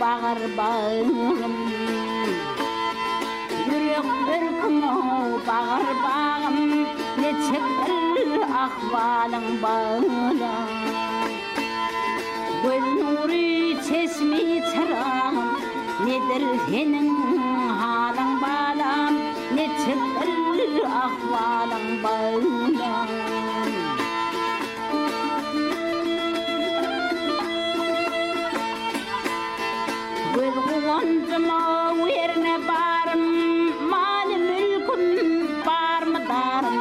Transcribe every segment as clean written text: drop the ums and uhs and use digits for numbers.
bağır bağım. Yürek bürküm bağır bağım, neçe bir ahvalın bağlam. Göz nuri çeşmi çırağım, nedir senin halın bağlam, neçe bir ahvalın bağlam. Göz kuvancıma verine barım, mal mülküm var mı darım?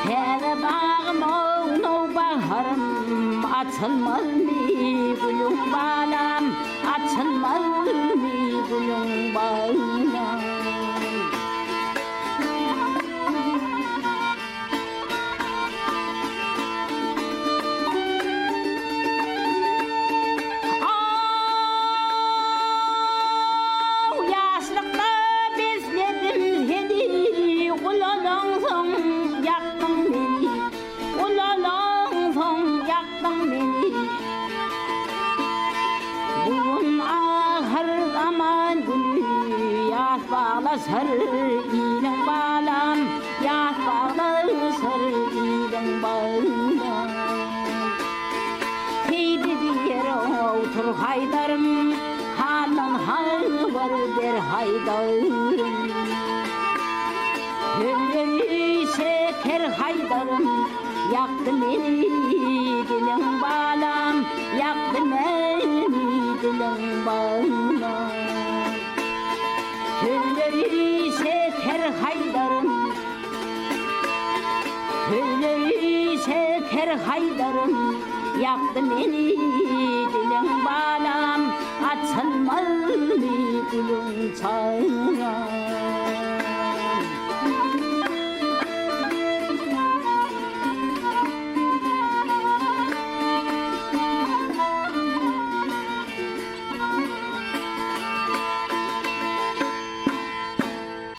Hele bağım oğlu baharım, açılmaz mı gülüm balam, açılmaz mı gülüm balam? Sar ilen balam, yaş bağlı sar ilen balam. Heydi diyer otur haydarım, halın hal var der haydarım. Gönlümü şeker haydarım, yaktı beni dilen balam, yaktı beni dilen balam. Gönlümü şeker haydarım, gönlümü şeker haydarım, yaktı beni dilen balam, açılmaz mı gülüm çağıram?